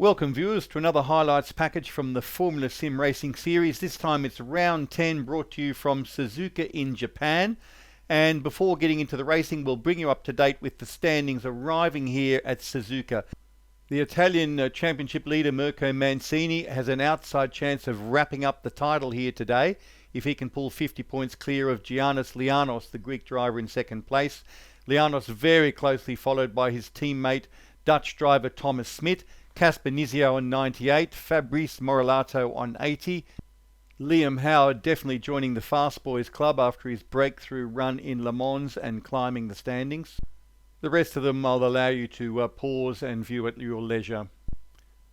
Welcome viewers to another highlights package from the Formula Sim Racing Series. This time it's round 10, brought to you from Suzuka in Japan. And before getting into the racing, we'll bring you up to date with the standings arriving here at Suzuka. The Italian championship leader Mirko Mancini has an outside chance of wrapping up the title here today if he can pull 50 points clear of Giannis Lianos, the Greek driver, in second place. Lianos very closely followed by his teammate Dutch driver Thomas Smit, Casper Nizio on 98, Fabrice Morilato on 80. Liam Howard definitely joining the Fast Boys club after his breakthrough run in Le Mans and climbing the standings. The rest of them I'll allow you to pause and view at your leisure.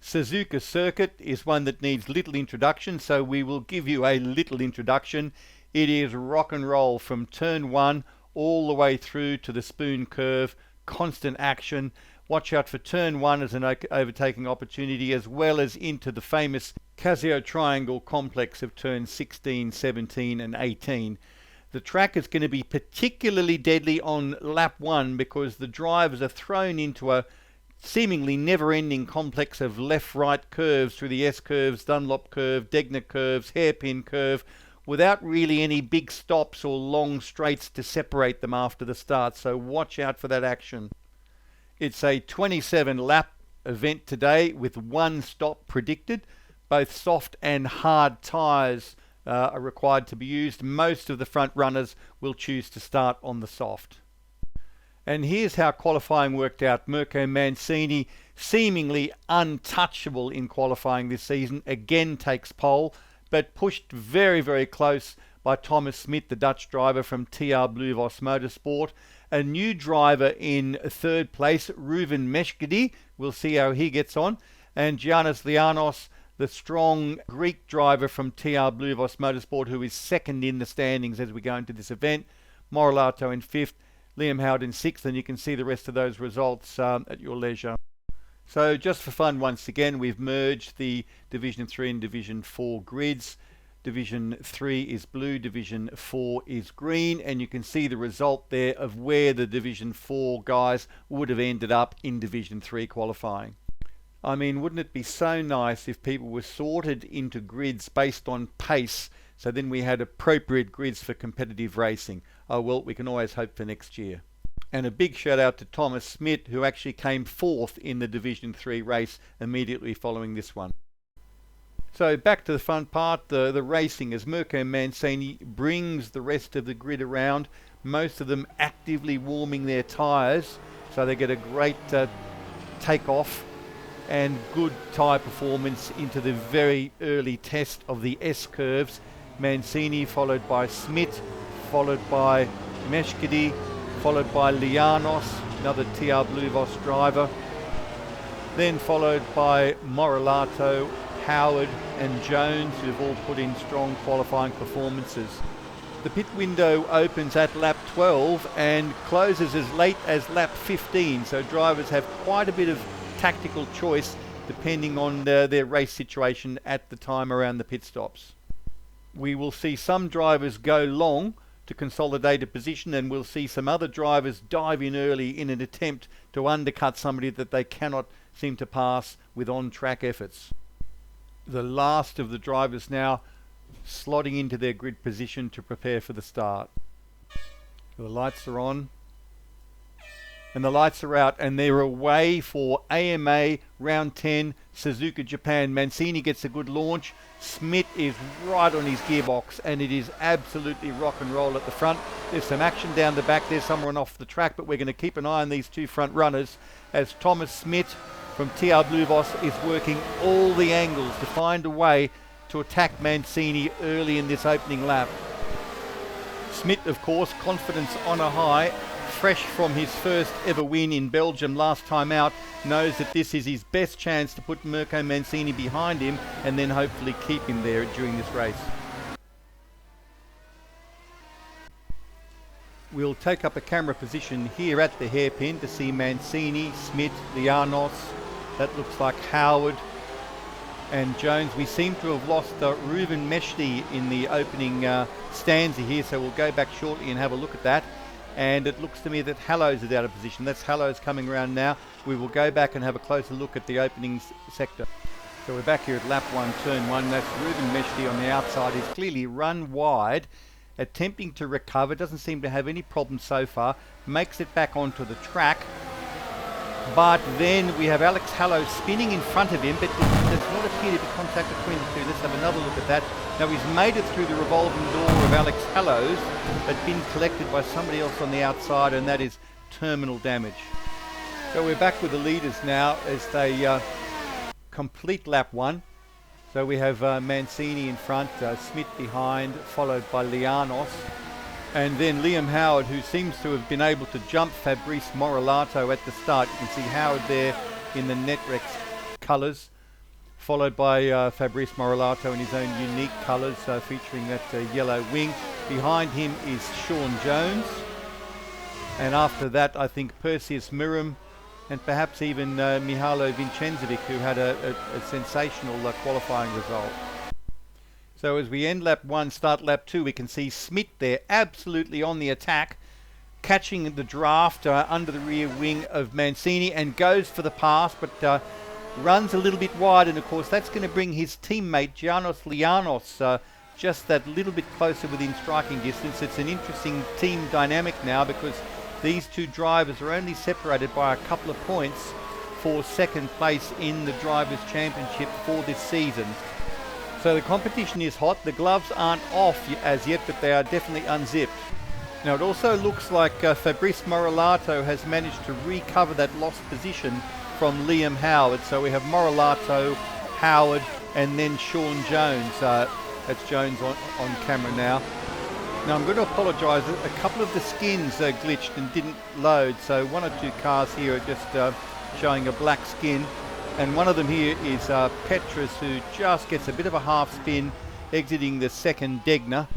Suzuka circuit is one that needs little introduction, so we will give you a little introduction. It is rock and roll from turn 1 all the way through to the spoon curve, constant action. Watch out for turn 1 as an overtaking opportunity, as well as into the famous Casio Triangle complex of turns 16, 17 and 18. The track is going to be particularly deadly on lap 1 because the drivers are thrown into a seemingly never-ending complex of left-right curves through the S-curves, Dunlop curve, Degner curves, hairpin curve, without really any big stops or long straights to separate them after the start. So watch out for that action. It's a 27-lap event today with one stop predicted. Both soft and hard tyres are required to be used. Most of the front runners will choose to start on the soft. And here's how qualifying worked out. Mirko Mancini, seemingly untouchable in qualifying this season, again takes pole, but pushed very, very close by Thomas Smit, the Dutch driver from TR Blue-Voss Motorsport. A new driver in third place, Reuven Meshkedi. We'll see how he gets on. And Giannis Lianos, the strong Greek driver from TR Blue-Voss Motorsport, who is second in the standings as we go into this event. Morilato in fifth, Liam Howard in sixth, and you can see the rest of those results at your leisure. So just for fun, once again, we've merged the Division 3 and Division 4 grids. Division 3 is blue, Division 4 is green, and you can see the result there of where the Division 4 guys would have ended up in Division 3 qualifying. I mean, wouldn't it be so nice if people were sorted into grids based on pace, so then we had appropriate grids for competitive racing? Oh well, we can always hope for next year. And a big shout out to Thomas Smit, who actually came fourth in the Division 3 race immediately following this one. So back to the fun part, the racing, as Mirko Mancini brings the rest of the grid around, most of them actively warming their tyres, so they get a great take-off and good tyre performance into the very early test of the S-curves. Mancini followed by Smit, followed by Meshkedi, followed by Lianos, another TR Blue-Voss driver, then followed by Morilato, Howard and Jones, who've all put in strong qualifying performances. The pit window opens at lap 12 and closes as late as lap 15, so drivers have quite a bit of tactical choice depending on their race situation at the time around the pit stops. We will see some drivers go long to consolidate a position, and we'll see some other drivers dive in early in an attempt to undercut somebody that they cannot seem to pass with on-track efforts. The last of the drivers now slotting into their grid position to prepare for the start. The lights are on and the lights are out, and they're away for AMA round 10, Suzuka Japan. Mancini gets a good launch. Smit is right on his gearbox, and it is absolutely rock and roll at the front. There's some action down the back. There's someone off the track, but we're going to keep an eye on these two front runners as Thomas Smit from TR Blue-Voss is working all the angles to find a way to attack Mancini early in this opening lap. Smit, of course, confidence on a high, fresh from his first ever win in Belgium last time out, knows that this is his best chance to put Mirko Mancini behind him and then hopefully keep him there during this race. We'll take up a camera position here at the hairpin to see Mancini, Smit, Lianos. That looks like Howard and Jones. We seem to have lost Reuven Meshkedi in the opening stanza here, so we'll go back shortly and have a look at that. and it looks to me that Hallows is out of position. That's Hallows coming around now. We will go back and have a closer look at the opening sector. So we're back here at lap 1, turn 1. That's Ruben Meshti on the outside. He's clearly run wide, attempting to recover. Doesn't seem to have any problems so far. Makes it back onto the track. But then we have Alex Hallows spinning in front of him, but there does not appear to be contact between the two. Let's have another look at that. Now he's made it through the revolving door of Alex Hallows, but been collected by somebody else on the outside, and that is terminal damage. So we're back with the leaders now as they complete lap 1. So we have Mancini in front, Smith behind, followed by Lianos. And then Liam Howard, who seems to have been able to jump Fabrice Morilato at the start. You can see Howard there in the Netrex colours, followed by Fabrice Morilato in his own unique colours, featuring that yellow wing. Behind him is Sean Jones. And after that, I think Perseus Miram and perhaps even Mihailo Vincenzovic, who had a sensational qualifying result. So as we end lap 1, start lap 2, we can see Smith there absolutely on the attack, catching the draft under the rear wing of Mancini and goes for the pass, but runs a little bit wide, and of course that's going to bring his teammate Giannos Lianos just that little bit closer within striking distance. It's an interesting team dynamic now because these two drivers are only separated by a couple of points for second place in the Drivers' Championship for this season. So the competition is hot. The gloves aren't off as yet, but they are definitely unzipped. Now it also looks like Fabrice Morilato has managed to recover that lost position from Liam Howard. So we have Morilato, Howard, and then Sean Jones. That's Jones on camera now. Now I'm going to apologise. A couple of the skins glitched and didn't load. So one or two cars here are just showing a black skin. And one of them here is Petrus, who just gets a bit of a half spin exiting the second Degner.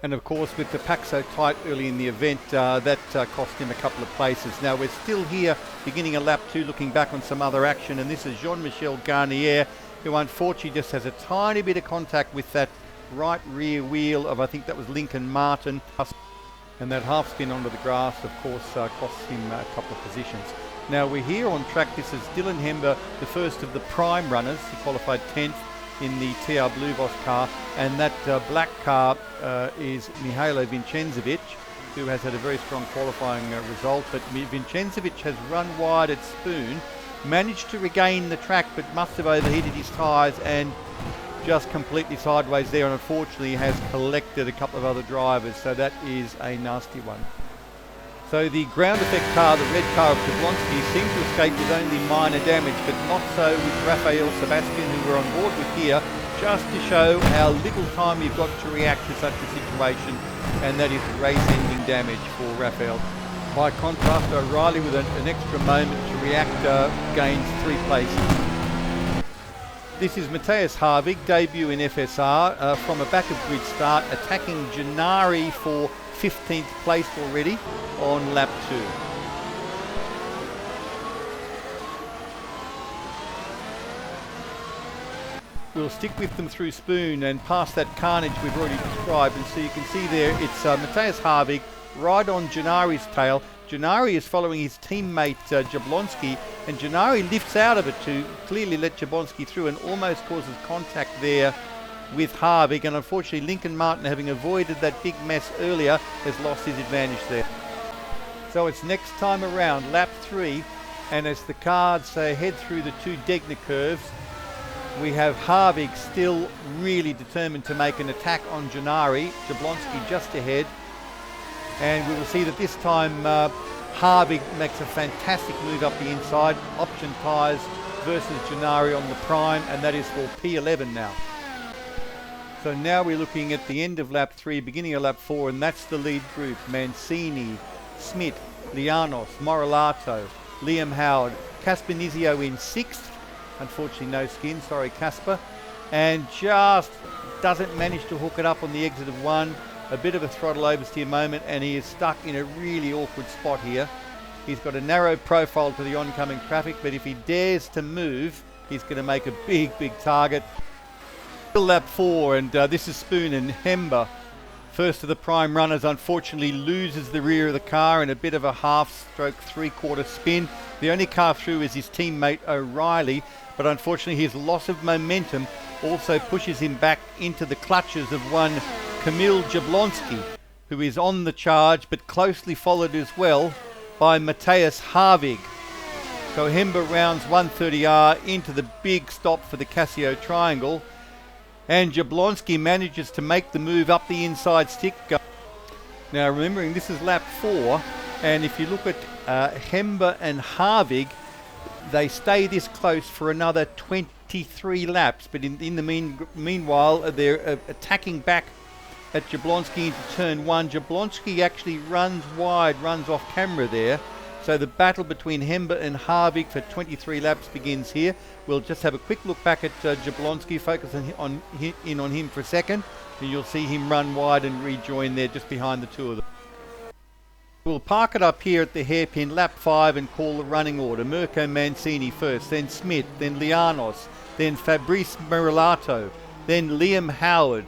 And of course with the pack so tight early in the event, that cost him a couple of places. Now we're still here beginning a lap 2 looking back on some other action, and this is Jean-Michel Garnier, who unfortunately just has a tiny bit of contact with that right rear wheel of, I think that was Lincoln Martin. And that half spin onto the grass of course costs him a couple of positions. Now we're here on track. This is Dylan Hember, the first of the prime runners. He qualified 10th in the TR Blue Boss car, and that black car is Mihailo Vincenzovic, who has had a very strong qualifying result. But Vincenzovic has run wide at Spoon, managed to regain the track, but must have overheated his tyres and just completely sideways there, and unfortunately has collected a couple of other drivers, so that is a nasty one. So the ground effect car, the red car of Jablonski, seemed to escape with only minor damage, but not so with Rafael Sebastian, who we're on board with here, just to show how little time you've got to react to such a situation, and that is race-ending damage for Rafael. By contrast, O'Reilly, with an extra moment to react, gains 3 places. This is Matthias Harvig, debut in FSR, from a back-of-grid start, attacking Gennari for 15th place already on lap 2. We'll stick with them through Spoon and past that carnage we've already described, and so you can see there it's Matthias Harvig right on Gennari's tail. Gennari is following his teammate Jablonski, and Gennari lifts out of it to clearly let Jablonski through and almost causes contact there with Harvig, and unfortunately Lincoln Martin, having avoided that big mess earlier, has lost his advantage there. So it's next time around, lap 3, and as the cards head through the 2 Degner curves, we have Harvig still really determined to make an attack on Gennari, Jablonski just ahead, and we will see that this time Harvig makes a fantastic move up the inside, option tyres versus Gennari on the prime, and that is for P11 now. So now we're looking at the end of lap 3, beginning of lap 4, and that's the lead group. Mancini, Smith, Lianos, Morilato, Liam Howard, Casper Nizio in 6th. Unfortunately no skin, sorry Casper. And just doesn't manage to hook it up on the exit of 1. A bit of a throttle oversteer moment, and he is stuck in a really awkward spot here. He's got a narrow profile to the oncoming traffic, but if he dares to move, he's going to make a big target. Lap 4, and this is Spoon and Hember First of the prime runners unfortunately loses the rear of the car in a bit of a half-stroke three-quarter spin. The only car through is his teammate O'Reilly, but unfortunately his loss of momentum also pushes him back into the clutches of one Kamil Jablonski, who is on the charge but closely followed as well by Matthias Harvig. So Hemba rounds 130R into the big stop for the Casio Triangle, and Jablonski manages to make the move up the inside stick. Now remembering this is lap 4, and if you look at Hemba and Harvig, they stay this close for another 23 laps, but in the meanwhile they're attacking back at Jablonski into turn 1. Jablonski actually runs wide, runs off camera there. So the battle between Hemba and Harvig for 23 laps begins here. We'll just have a quick look back at Jablonski, focus on him for a second, and you'll see him run wide and rejoin there just behind the two of them. We'll park it up here at the hairpin, lap 5, and call the running order. Mirko Mancini first, then Smith, then Lianos, then Fabrice Merilato, then Liam Howard.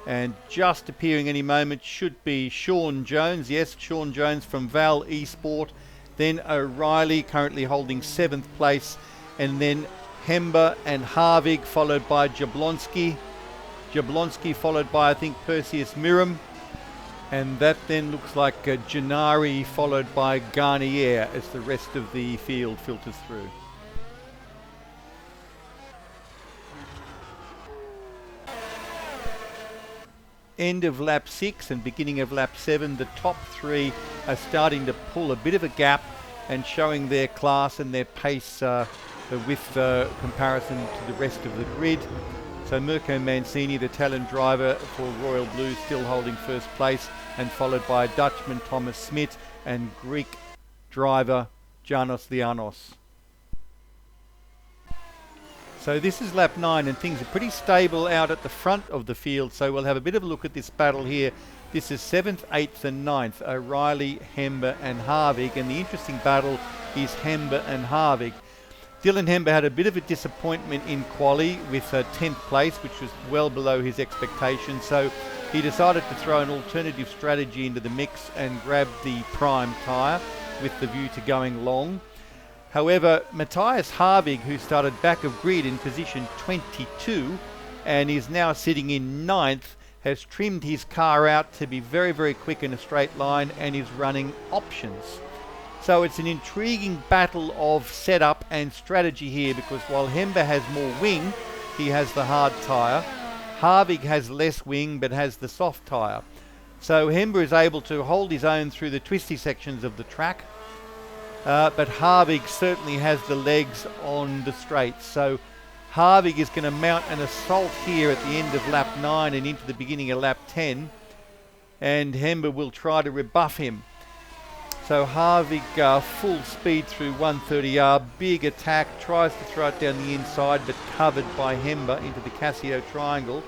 And just appearing any moment should be Sean Jones. Yes, Sean Jones from Val Esport. Then O'Reilly currently holding 7th place. And then Hemba and Harvig followed by Jablonski. Jablonski followed by, I think, Perseus Miram. And that then looks like Gennari followed by Garnier as the rest of the field filters through. End of lap 6 and beginning of lap 7, the top 3 are starting to pull a bit of a gap and showing their class and their pace with comparison to the rest of the grid. So Mirko Mancini, the talent driver for Royal Blue, still holding first place, and followed by Dutchman Thomas Smit and Greek driver Janos Lianos. So this is lap 9 and things are pretty stable out at the front of the field, so we'll have a bit of a look at this battle here. This is 7th, 8th and 9th, O'Reilly, Hemba and Harvig, and the interesting battle is Hemba and Harvig. Dylan Hemba had a bit of a disappointment in quali with 10th place, which was well below his expectations, so he decided to throw an alternative strategy into the mix and grab the prime tyre with the view to going long. However, Matthias Harvig, who started back of grid in position 22 and is now sitting in 9th, has trimmed his car out to be very, very quick in a straight line and is running options. So it's an intriguing battle of setup and strategy here, because while Hemba has more wing, he has the hard tyre. Harvig has less wing but has the soft tyre. So Hemba is able to hold his own through the twisty sections of the track. But Harvig certainly has the legs on the straights. So Harvig is going to mount an assault here at the end of lap 9 and into the beginning of lap 10. And Hemba will try to rebuff him. So Harvig full speed through 130R, big attack, tries to throw it down the inside but covered by Hemba into the Casio Triangle.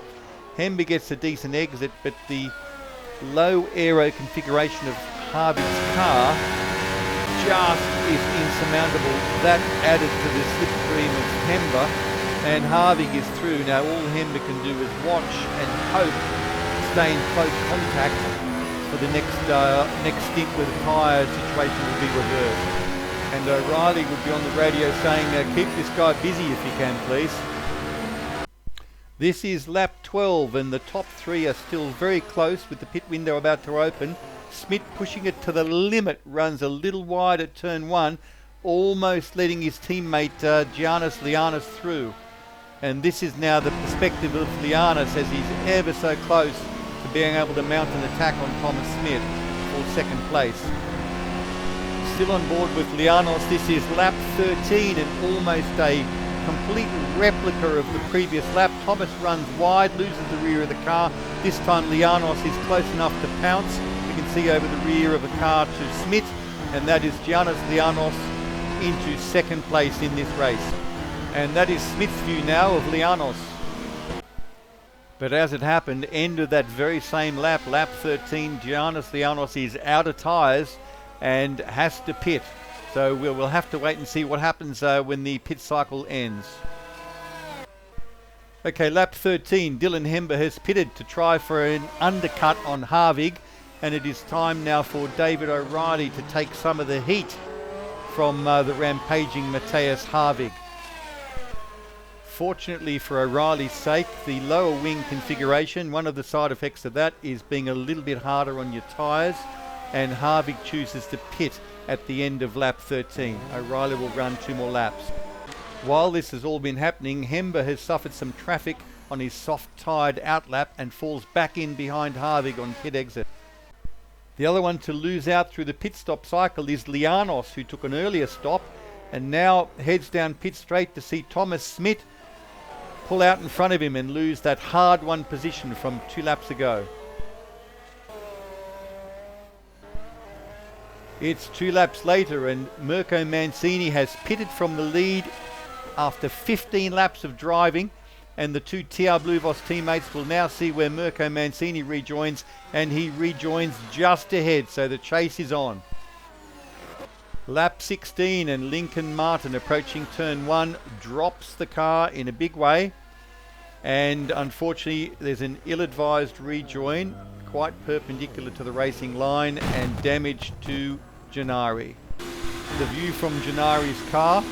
Hemba gets a decent exit, but the low aero configuration of Harvig's car just is insurmountable. That added to the slipstream of Hemba, and Harvig is through. Now all Hemba can do is watch and hope to stay in close contact for the next stint where the tyre situation will be reversed. And O'Reilly would be on the radio saying, keep this guy busy if you can, please. This is lap 12 and the top 3 are still very close with the pit window about to open. Smit pushing it to the limit, runs a little wide at turn 1, almost letting his teammate Janos Lianos through. And this is now the perspective of Lianos as he's ever so close to being able to mount an attack on Thomas Smith for second place. Still on board with Lianos, this is lap 13 and almost a complete replica of the previous lap. Thomas runs wide, loses the rear of the car. This time Lianos is close enough to pounce. You can see over the rear of the car to Smith, and that is Janos Lianos into second place in this race. And that is Smith's view now of Lianos. But as it happened, end of that very same lap, lap 13, Janos Lianos is out of tyres and has to pit. So we'll have to wait and see what happens when the pit cycle ends. Okay, lap 13, Dylan Hember has pitted to try for an undercut on Harvig, and it is time now for David O'Reilly to take some of the heat from the rampaging Matthias Harvig. Fortunately for O'Reilly's sake, the lower wing configuration, one of the side effects of that is being a little bit harder on your tyres, and Harvig chooses to pit at the end of lap 13. O'Reilly will run 2 more laps. While this has all been happening, Hember has suffered some traffic on his soft-tyred outlap and falls back in behind Harvig on pit exit. The other one to lose out through the pit stop cycle is Lianos, who took an earlier stop and now heads down pit straight to see Thomas Smith pull out in front of him and lose that hard-won position from 2 laps ago. It's 2 laps later and Mirko Mancini has pitted from the lead after 15 laps of driving, and the 2 TR Blue Voss teammates will now see where Mirko Mancini rejoins, and he rejoins just ahead, so the chase is on. Lap 16 and Lincoln Martin approaching turn 1 drops the car in a big way, and unfortunately there's an ill-advised rejoin quite perpendicular to the racing line and damage to Gennari. The view from Gennari's car,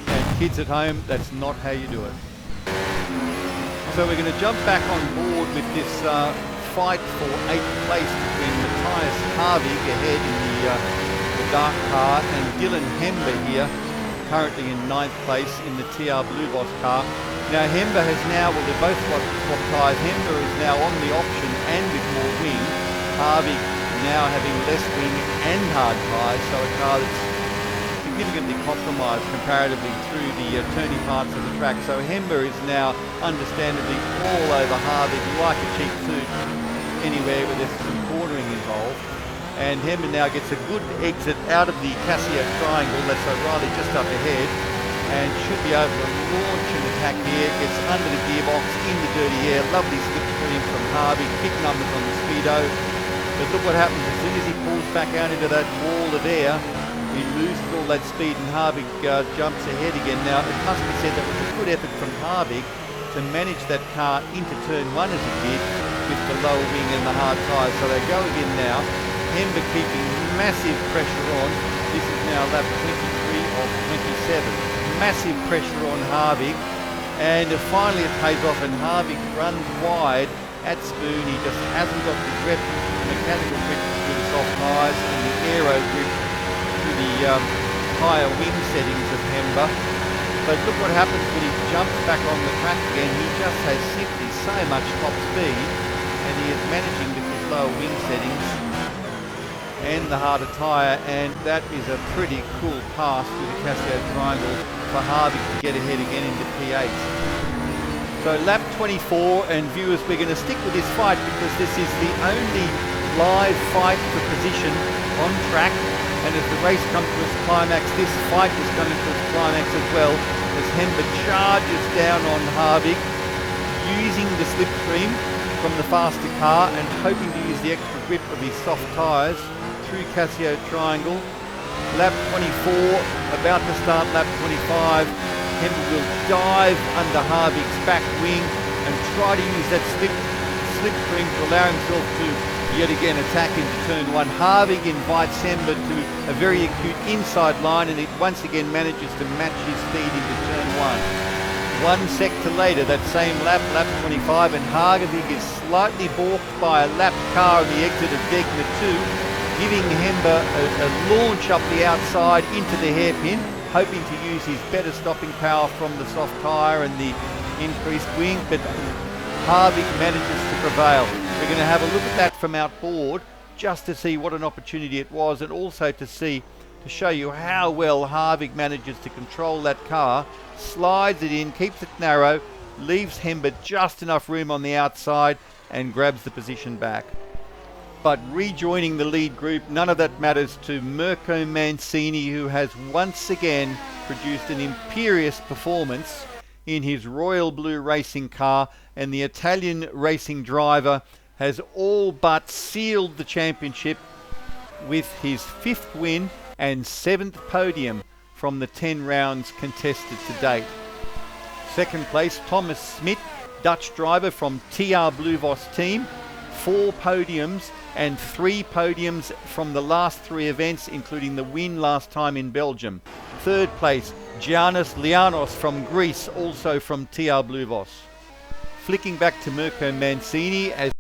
and kids at home, that's not how you do it. So we're going to jump back on board with this fight for 8th place between Matthias Harvig ahead in the dark car and Dylan Hember here, currently in 9th place in the TR Blue Voss car. Now Hember has now, well they're both swap tyres, Hember is now on the option and with more wing, Harvig now having less wing and hard tyres, so a car that's significantly compromised comparatively through the turny parts of the track. So Hember is now understandably all over Harvig like a cheap suit anywhere where there's some cornering involved. And Hember now gets a good exit out of the Casio triangle. That's O'Reilly just up ahead and should be able to launch an attack here. Gets under the gearbox in the dirty air. Lovely slipstream from Harvig. Big numbers on the speedo. But look what happens as soon as he pulls back out into that wall of air. He loses all that speed and Harvig jumps ahead again. Now, it must be said that was a good effort from Harvig to manage that car into turn 1 as he did with the low wing and the hard tyres. So they go again now. Hember keeping massive pressure on. This is now lap 23 of 27. Massive pressure on Harvig. And finally it pays off and Harvig runs wide at Spoon. He just hasn't got the grip, the mechanical grip with the soft tyres and the aero grip the higher wing settings of Hember. But look what happens when he jumps back on the track again. He just has simply so much top speed, and he is managing with his lower wing settings and the harder tyre, and that is a pretty cool pass through the Casio triangle for Harvig to get ahead again into P8. So lap 24, and viewers, we're going to stick with this fight because this is the only live fight for position on track. And as the race comes to its climax, this fight is coming to its climax as well, as Hember charges down on Harvig, using the slipstream from the faster car and hoping to use the extra grip of his soft tyres through Casio Triangle. Lap 24, about to start lap 25, Hember will dive under Harvig's back wing and try to use that slipstream to allow himself to yet again attack into turn 1. Harvig invites Hember to a very acute inside line, and it once again manages to match his speed into turn 1. 1 sector later, that same lap, lap 25, and Harvig is slightly balked by a lapped car on the exit of Degner 2, giving Hember a launch up the outside into the hairpin, hoping to use his better stopping power from the soft tyre and the increased wing, but Harvig manages to prevail. We're going to have a look at that from outboard just to see what an opportunity it was, and also to show you how well Harvig manages to control that car, slides it in, keeps it narrow, leaves Hember just enough room on the outside and grabs the position back. But rejoining the lead group, none of that matters to Mirko Mancini, who has once again produced an imperious performance in his royal blue racing car, and the Italian racing driver has all but sealed the championship with his 5th win and 7th podium from the 10 rounds contested to date. Second place, Thomas Smit, Dutch driver from TR Bluvos team. 4 podiums and 3 podiums from the last 3 events, including the win last time in Belgium. Third place, Giannis Lianos from Greece, also from TR Bluvos. Flicking back to Mirko Mancini as